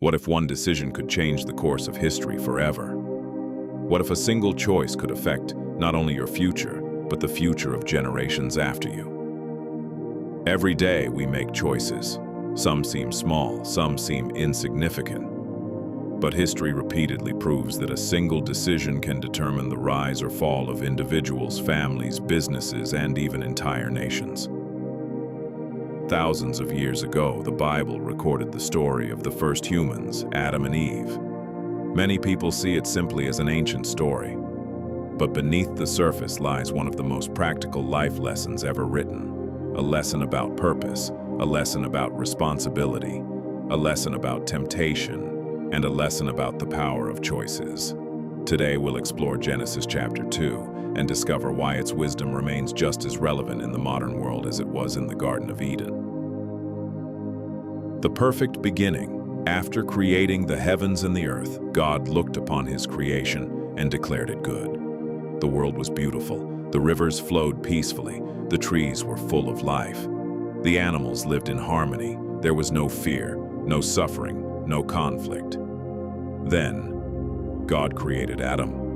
What if one decision could change the course of history forever? What if a single choice could affect not only your future, but the future of generations after you? Every day we make choices. Some seem small, some seem insignificant. But history repeatedly proves that a single decision can determine the rise or fall of individuals, families, businesses, and even entire nations. Thousands of years ago, the Bible recorded the story of the first humans, Adam and Eve. Many people see it simply as an ancient story, but beneath the surface lies one of the most practical life lessons ever written, a lesson about purpose, a lesson about responsibility, a lesson about temptation, and a lesson about the power of choices. Today we'll explore Genesis chapter 2 and discover why its wisdom remains just as relevant in the modern world as it was in the Garden of Eden. The perfect beginning. After creating the heavens and the earth, God looked upon his creation and declared it good. The world was beautiful, the rivers flowed peacefully, the trees were full of life. The animals lived in harmony, there was no fear, no suffering, no conflict. Then, God created Adam.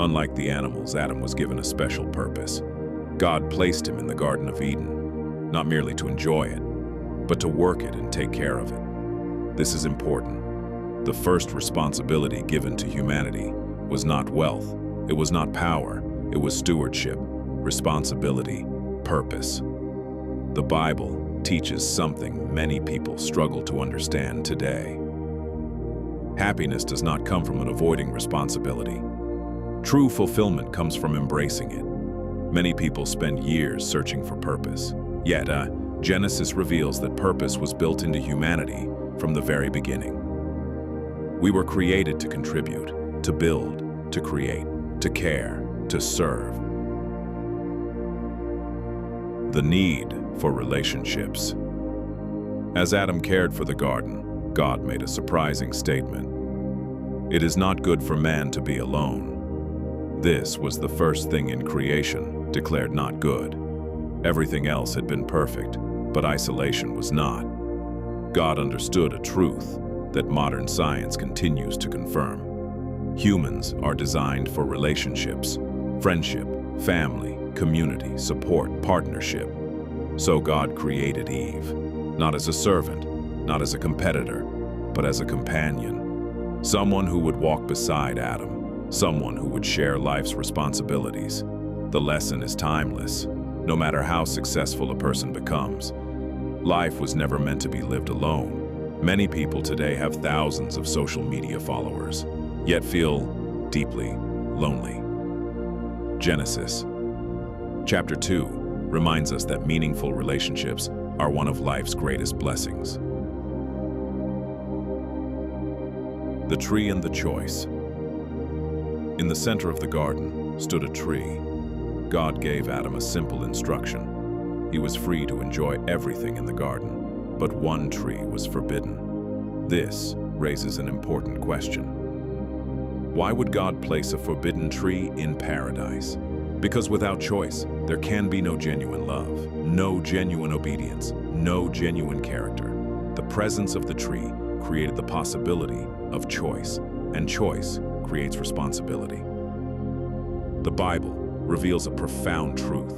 Unlike the animals, Adam was given a special purpose. God placed him in the Garden of Eden, not merely to enjoy it, but to work it and take care of it. This is important. The first responsibility given to humanity was not wealth, it was not power, it was stewardship, responsibility, purpose. The Bible teaches something many people struggle to understand today. Happiness does not come from avoiding responsibility. True fulfillment comes from embracing it. Many people spend years searching for purpose. Yet, Genesis reveals that purpose was built into humanity from the very beginning. We were created to contribute, to build, to create, to care, to serve. The need for relationships. As Adam cared for the garden, God made a surprising statement. It is not good for man to be alone. This was the first thing in creation, declared not good. Everything else had been perfect, but isolation was not. God understood a truth that modern science continues to confirm. Humans are designed for relationships, friendship, family, community, support, partnership. So God created Eve, not as a servant, not as a competitor, but as a companion. Someone who would walk beside Adam. Someone who would share life's responsibilities. The lesson is timeless, no matter how successful a person becomes. Life was never meant to be lived alone. Many people today have thousands of social media followers, yet feel deeply lonely. Genesis chapter 2 reminds us that meaningful relationships are one of life's greatest blessings. The tree and the choice. In the center of the garden stood a tree. God gave Adam a simple instruction. He was free to enjoy everything in the garden, but one tree was forbidden. This raises an important question. Why would God place a forbidden tree in paradise? Because without choice, there can be no genuine love, no genuine obedience, no genuine character. The presence of the tree created the possibility of choice, and choice creates responsibility. The Bible reveals a profound truth.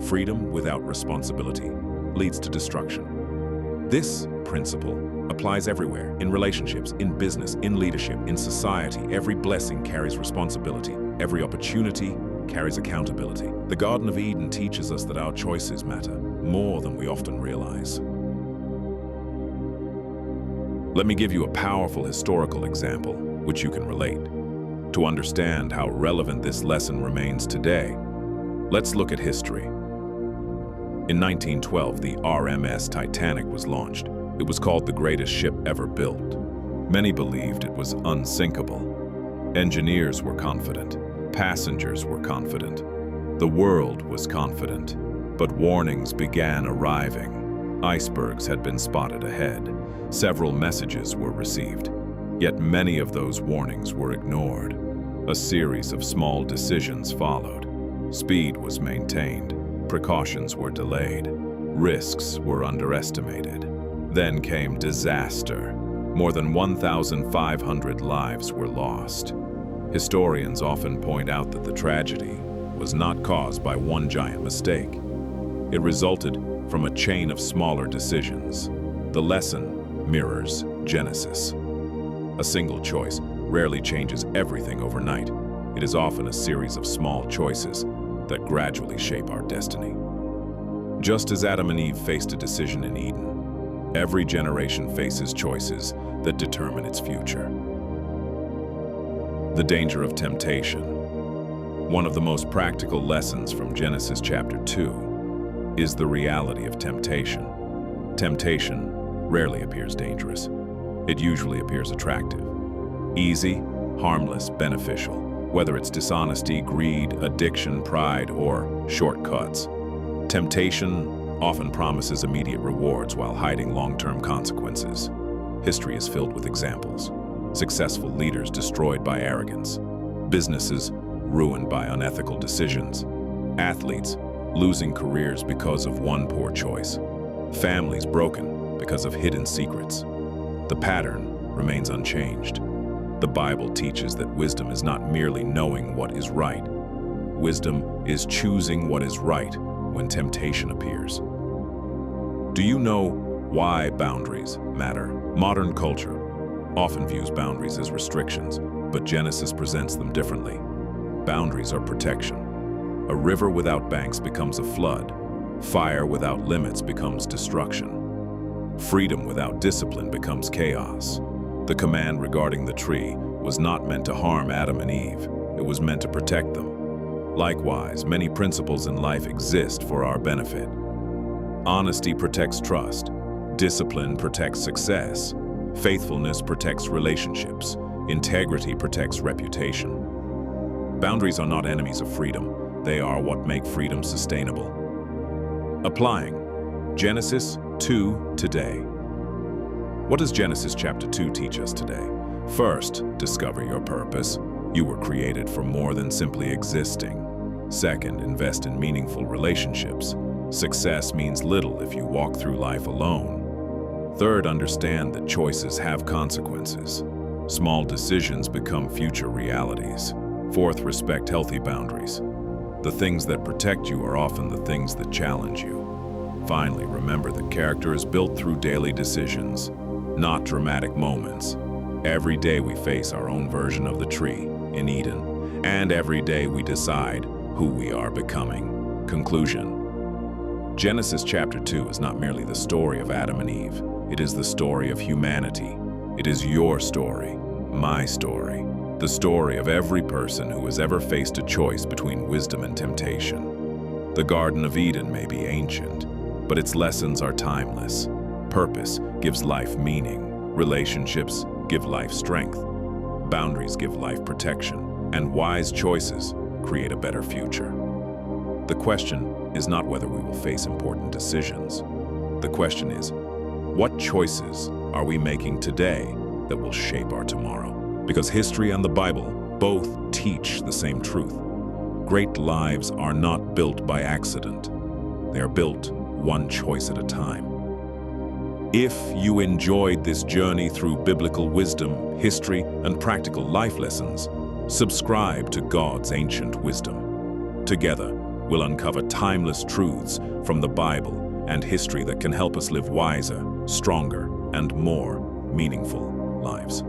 Freedom without responsibility leads to destruction. This principle applies everywhere, in relationships, in business, in leadership, in society. Every blessing carries responsibility. Every opportunity carries accountability. The Garden of Eden teaches us that our choices matter more than we often realize. Let me give you a powerful historical example which you can relate. To understand how relevant this lesson remains today, let's look at history. In 1912, the RMS Titanic was launched. It was called the greatest ship ever built. Many believed it was unsinkable. Engineers were confident. Passengers were confident. The world was confident. But warnings began arriving. Icebergs had been spotted ahead. Several messages were received. Yet many of those warnings were ignored. A series of small decisions followed. Speed was maintained. Precautions were delayed. Risks were underestimated. Then came disaster. More than 1,500 lives were lost. Historians often point out that the tragedy was not caused by one giant mistake. It resulted from a chain of smaller decisions. The lesson mirrors Genesis. A single choice rarely changes everything overnight. It is often a series of small choices that gradually shape our destiny. Just as Adam and Eve faced a decision in Eden, every generation faces choices that determine its future. The danger of temptation. One of the most practical lessons from Genesis chapter 2 is the reality of temptation. Temptation rarely appears dangerous. It usually appears attractive. Easy, harmless, beneficial. Whether it's dishonesty, greed, addiction, pride, or shortcuts. Temptation often promises immediate rewards while hiding long-term consequences. History is filled with examples. Successful leaders destroyed by arrogance. Businesses ruined by unethical decisions. Athletes losing careers because of one poor choice. Families broken because of hidden secrets. The pattern remains unchanged. The Bible teaches that wisdom is not merely knowing what is right. Wisdom is choosing what is right when temptation appears. Do you know why boundaries matter? Modern culture often views boundaries as restrictions, but Genesis presents them differently. Boundaries are protection. A river without banks becomes a flood. Fire without limits becomes destruction. Freedom without discipline becomes chaos. The command regarding the tree was not meant to harm Adam and Eve. It was meant to protect them. Likewise, many principles in life exist for our benefit. Honesty protects trust. Discipline protects success. Faithfulness protects relationships. Integrity protects reputation. Boundaries are not enemies of freedom. They are what make freedom sustainable. Applying Genesis 2 today. What does Genesis chapter 2 teach us today? First, discover your purpose. You were created for more than simply existing. Second, invest in meaningful relationships. Success means little if you walk through life alone. Third, understand that choices have consequences. Small decisions become future realities. Fourth, respect healthy boundaries. The things that protect you are often the things that challenge you. Finally, remember that character is built through daily decisions, not dramatic moments. Every day we face our own version of the tree in Eden, and every day we decide who we are becoming. Conclusion. Genesis chapter 2 is not merely the story of Adam and Eve. It is the story of humanity. It is your story, my story, the story of every person who has ever faced a choice between wisdom and temptation. The Garden of Eden may be ancient, but its lessons are timeless. Purpose gives life meaning. Relationships give life strength. Boundaries give life protection. And wise choices create a better future. The question is not whether we will face important decisions. The question is, what choices are we making today that will shape our tomorrow? Because history and the Bible both teach the same truth. Great lives are not built by accident. They are built one choice at a time. If you enjoyed this journey through biblical wisdom, history, and practical life lessons, subscribe to God's ancient wisdom. Together, we'll uncover timeless truths from the Bible and history that can help us live wiser, stronger, and more meaningful lives.